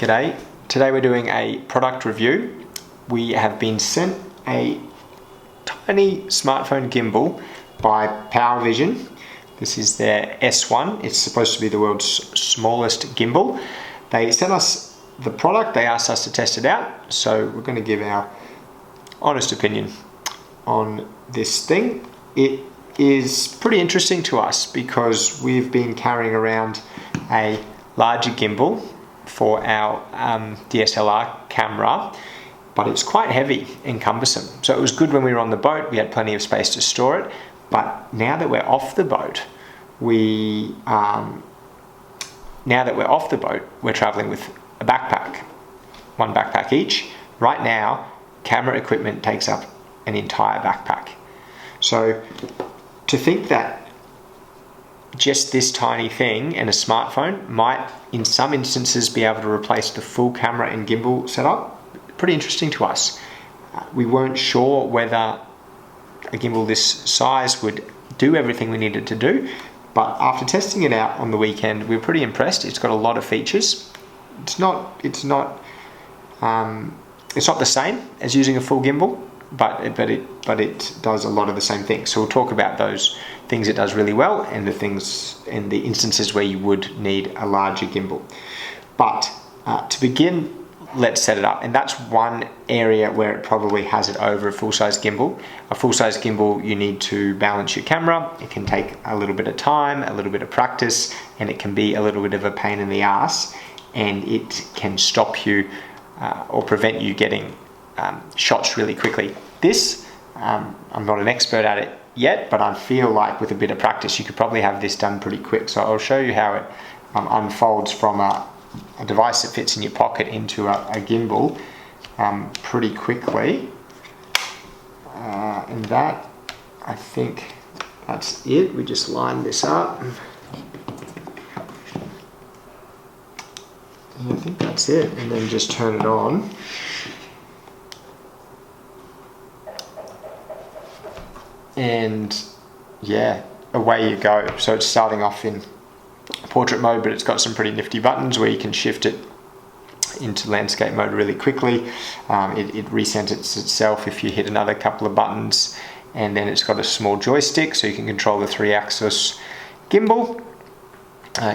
G'day. Today we're doing a product review. We have been sent a tiny smartphone gimbal by PowerVision. This is their S1. It's supposed to be the world's smallest gimbal. They sent us the product, they asked us to test it out, so we're going to give our honest opinion on this thing. It is pretty interesting to us because we've been carrying around a larger gimbal for our DSLR camera, but it's quite heavy and cumbersome. So it was good when we were on the boat, we had plenty of space to store it, but now that we're off the boat, we're traveling with a backpack, one backpack each. Right now, camera equipment takes up an entire backpack. So to think that just this tiny thing and a smartphone might, in some instances, be able to replace the full camera and gimbal setup, pretty interesting to us. We weren't sure whether a gimbal this size would do everything we needed to do, but after testing it out on the weekend, we were pretty impressed. It's got a lot of features. It's not the same as using a full gimbal, but it does a lot of the same things. So we'll talk about those things it does really well and the instances where you would need a larger gimbal. But to begin, let's set it up, and that's one area where it probably has it over a full-size gimbal. A full-size gimbal, you need to balance your camera. It can take a little bit of time, a little bit of practice, and it can be a little bit of a pain in the ass, and it can stop you or prevent you getting shots really quickly. This, I'm not an expert at it yet, but I feel like with a bit of practice you could probably have this done pretty quick. So I'll show you how it unfolds from a device that fits in your pocket into a gimbal pretty quickly. And that, I think that's it. We just line this up. And I think that's it, and then just turn it on. And yeah, away you go. So it's starting off in portrait mode, but it's got some pretty nifty buttons where you can shift it into landscape mode really quickly. It recenters itself if you hit another couple of buttons, and then it's got a small joystick so you can control the 3-axis gimbal.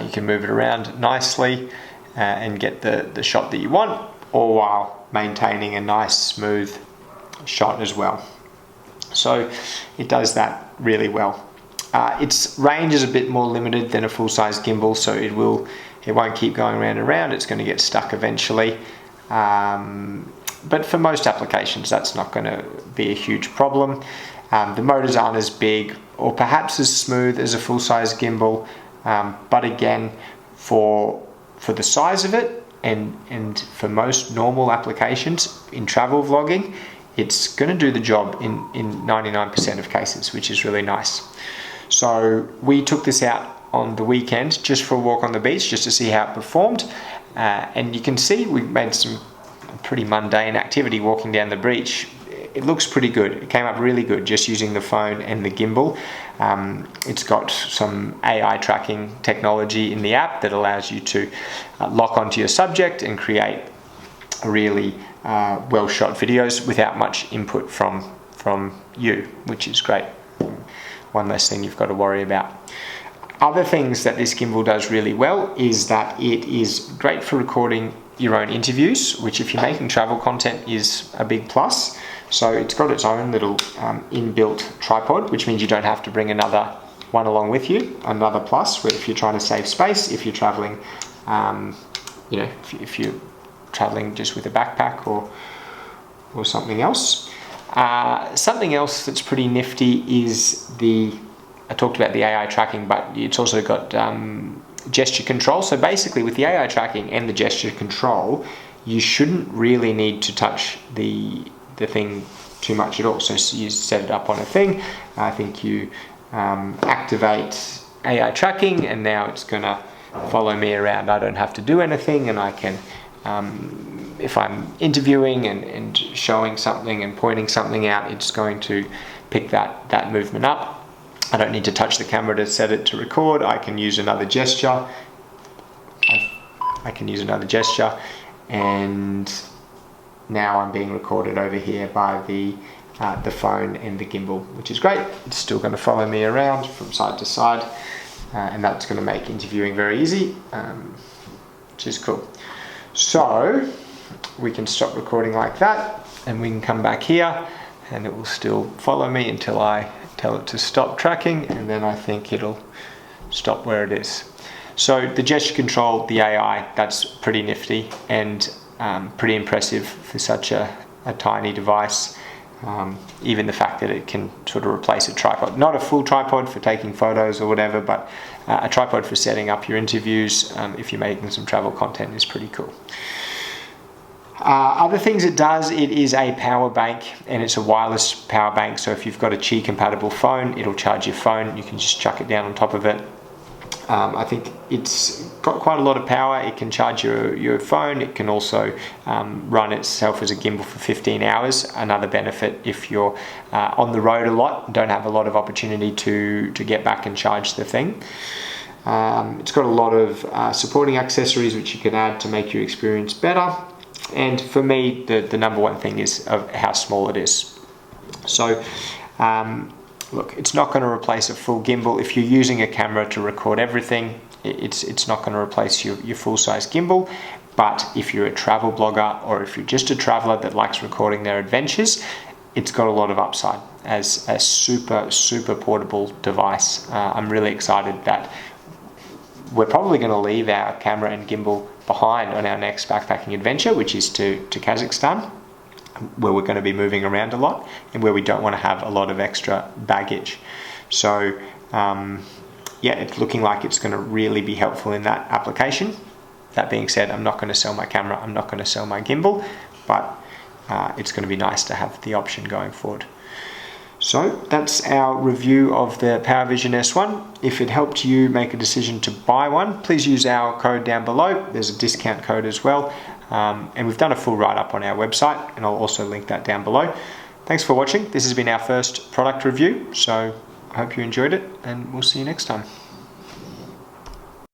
You can move it around nicely and get the shot that you want, all while maintaining a nice smooth shot as well. So it does that really well. Its range is a bit more limited than a full-size gimbal, so it won't keep going round and round. It's going to get stuck eventually. But for most applications, that's not going to be a huge problem. The motors aren't as big or perhaps as smooth as a full-size gimbal, but again, for the size of it and for most normal applications in travel vlogging, it's going to do the job in 99% of cases, which is really nice. So we took this out on the weekend just for a walk on the beach, just to see how it performed. And you can see we made some pretty mundane activity walking down the beach. It looks pretty good. It came up really good just using the phone and the gimbal. It's got some AI tracking technology in the app that allows you to lock onto your subject and create really well shot videos without much input from you, which is great. One less thing you've got to worry about. Other things that this gimbal does really well is that it is great for recording your own interviews, which if you're making travel content is a big plus. So it's got its own little inbuilt tripod, which means you don't have to bring another one along with you, another plus, where if you're trying to save space, if you're traveling, if you're traveling just with a backpack or something else. Something else that's pretty nifty is I talked about the AI tracking, but it's also got gesture control. So basically with the AI tracking and the gesture control, you shouldn't really need to touch the thing too much at all. So you set it up on a thing, I think you activate AI tracking, and now it's going to follow me around. I don't have to do anything, and I can if I'm interviewing and showing something and pointing something out, it's going to pick that movement up. I don't need to touch the camera to set it to record. I can use another gesture. and now I'm being recorded over here by the phone and the gimbal, which is great. It's still going to follow me around from side to side, and that's going to make interviewing very easy, which is cool. So we can stop recording like that, and we can come back here, and it will still follow me until I tell it to stop tracking, and then I think it'll stop where it is. So the gesture control, the AI, that's pretty nifty and pretty impressive for such a tiny device. Even the fact that it can sort of replace a tripod, not a full tripod for taking photos or whatever, but a tripod for setting up your interviews if you're making some travel content is pretty cool. Other things it does, it is a power bank, and it's a wireless power bank, so if you've got a Qi compatible phone, it'll charge your phone. You can just chuck it down on top of it. I think it's got quite a lot of power. It can charge your phone. It can also run itself as a gimbal for 15 hours. Another benefit if you're on the road a lot and don't have a lot of opportunity to get back and charge the thing. It's got a lot of supporting accessories which you can add to make your experience better. And for me, the number one thing is of how small it is. So look, it's not going to replace a full gimbal. If you're using a camera to record everything, it's not going to replace your full-size gimbal. But if you're a travel blogger, or if you're just a traveler that likes recording their adventures, it's got a lot of upside as a super portable device. I'm really excited that we're probably going to leave our camera and gimbal behind on our next backpacking adventure, which is to Kazakhstan, where we're going to be moving around a lot and where we don't want to have a lot of extra baggage. So yeah, it's looking like it's going to really be helpful in that application. That being said, I'm not going to sell my camera, I'm not going to sell my gimbal, but it's going to be nice to have the option going forward. So that's our review of the PowerVision S1. If it helped you make a decision to buy one, please use our code down below. There's a discount code as well. And we've done a full write-up on our website, and I'll also link that down below. Thanks for watching. This has been our first product review, so I hope you enjoyed it, and we'll see you next time.